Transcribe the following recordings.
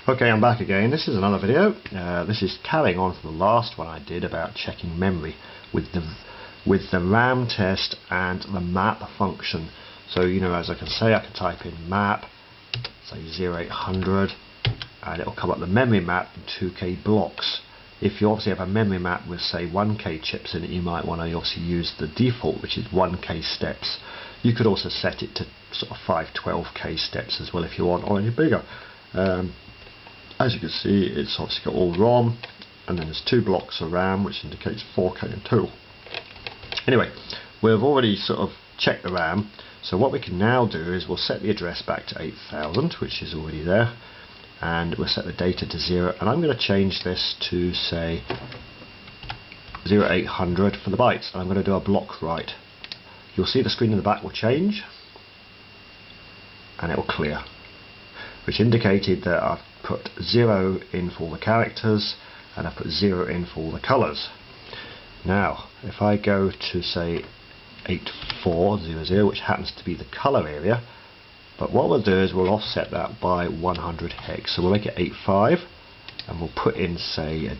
Okay, I'm back again. This is another video. This is carrying on from the last one I did about checking memory with the RAM test and the map function. So, you know, as I can say, I can type in map, say 0800, and it'll come up the memory map in 2K blocks. If you obviously have a memory map with, say, 1K chips in it, you might want to obviously use the default, which is 1K steps. You could also set it to sort of 512K steps as well if you want, or any bigger. As you can see, it's obviously got all ROM, and then there's 2 blocks of RAM, which indicates 4K in total. Anyway, we've already sort of checked the RAM, so what we can now do is we'll set the address back to 8000, which is already there, and we'll set the data to 0, and I'm going to change this to, say, 0800 for the bytes, and I'm going to do a block write. You'll see the screen in the back will change, and it will clear, which indicated that I've put 0 in for all the characters and I've put 0 in for all the colours. Now if I go to, say, 8400, which happens to be the colour area, but what we'll do is we'll offset that by 100 hex, so we'll make it 85 and we'll put in, say,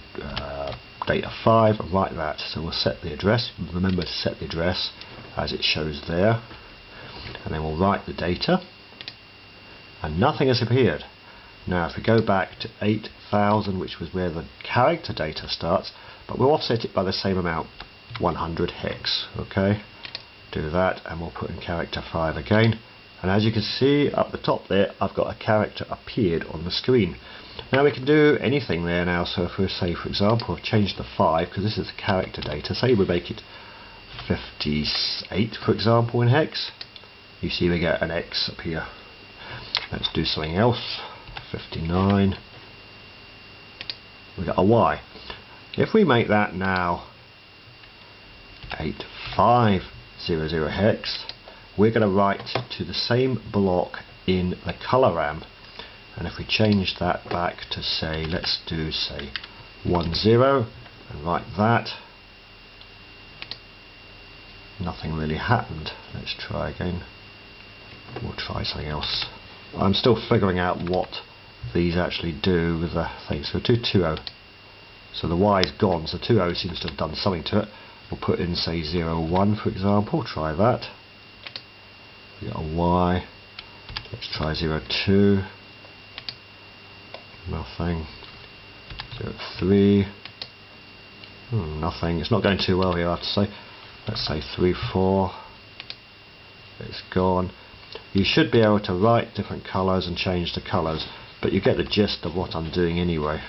data 5 and write that. So we'll set the address, remember to set the address as it shows there, and then we'll write the data, and nothing has appeared. Now if we go back to 8000, which was where the character data starts, but we'll offset it by the same amount, 100 hex. Okay, do that, and we'll put in character 5 again, and as you can see up the top there, I've got a character appeared on the screen. Now we can do anything there now. So if we say, for example, I've changed the 5 because this is the character data, say we make it 58 for example in hex, you see we get an X up here. Let's do something else. 59, we got a Y. If we make that now 8500 hex, we're going to write to the same block in the color RAM, and if we change that back to, say, let's do, say, 10 and write that, nothing really happened. Let's try again. We'll try something else. I'm still figuring out what these actually do with the thing. So 220, so the Y is gone, so 20 seems to have done something to it. We'll put in, say, 01 for example, try that. We got a Y. Let's try 02, nothing. 03, nothing. It's not going too well here, I have to say. Let's say 34, it's gone. You should be able to write different colours and change the colours, but you get the gist of what I'm doing anyway.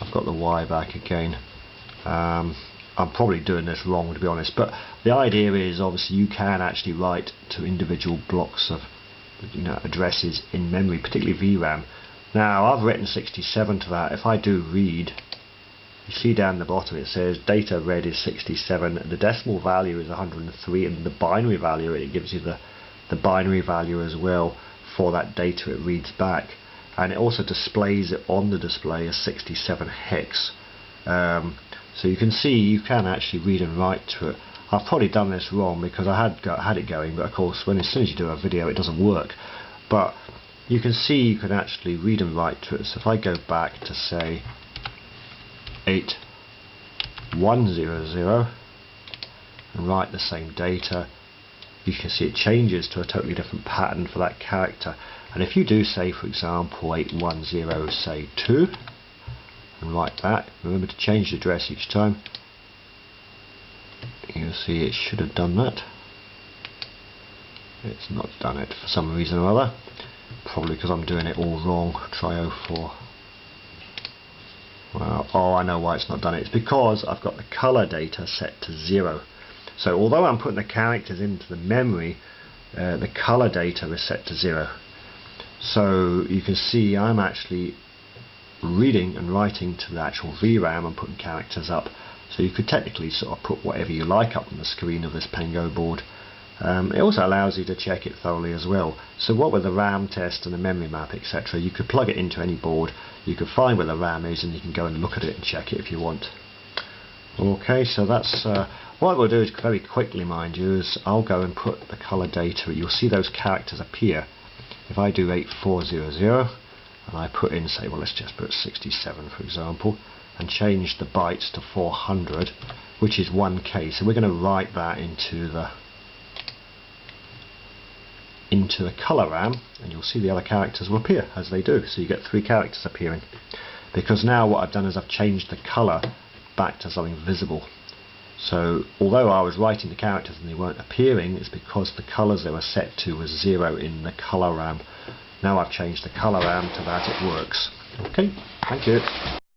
I've got the Y back again. I'm probably doing this wrong, to be honest, but the idea is obviously you can actually write to individual blocks of, you know, addresses in memory, particularly VRAM. Now I've written 67 to that. If I do read, you see down the bottom it says data read is 67, the decimal value is 103, and the binary value, it gives you the binary value as well for that data it reads back, and it also displays it on the display as 67 hex. So you can see you can actually read and write to it. I've probably done this wrong because I had it going, but of course as soon as you do a video it doesn't work. But you can see you can actually read and write to it. So if I go back to, say, 8100 and write the same data, you can see it changes to a totally different pattern for that character. And if you do, say, for example, 810, say, 2 and write that, remember to change the address each time, you'll see it should have done that. It's not done it for some reason or other, probably because I'm doing it all wrong. Try 04. Well, oh, I know why it's not done it. It's because I've got the color data set to 0. So although I'm putting the characters into the memory, the color data is set to 0. So you can see I'm actually reading and writing to the actual VRAM and putting characters up. So you could technically sort of put whatever you like up on the screen of this Pengo board. It also allows you to check it thoroughly as well. So what with the RAM test and the memory map, etc., you could plug it into any board, you could find where the RAM is, and you can go and look at it and check it if you want. Okay, so that's what we'll do is very quickly, mind you, is I'll go and put the color data. You'll see those characters appear. If I do 8400 and I put in, say, well, let's just put 67 for example, and change the bytes to 400, which is 1K. So we're going to write that into the color RAM, and you'll see the other characters will appear as they do. So you get 3 characters appearing, because now what I've done is I've changed the color back to something visible. So although I was writing the characters and they weren't appearing, it's because the colors they were set to was 0 in the color RAM. Now I've changed the color RAM to that, it works. Okay, thank you.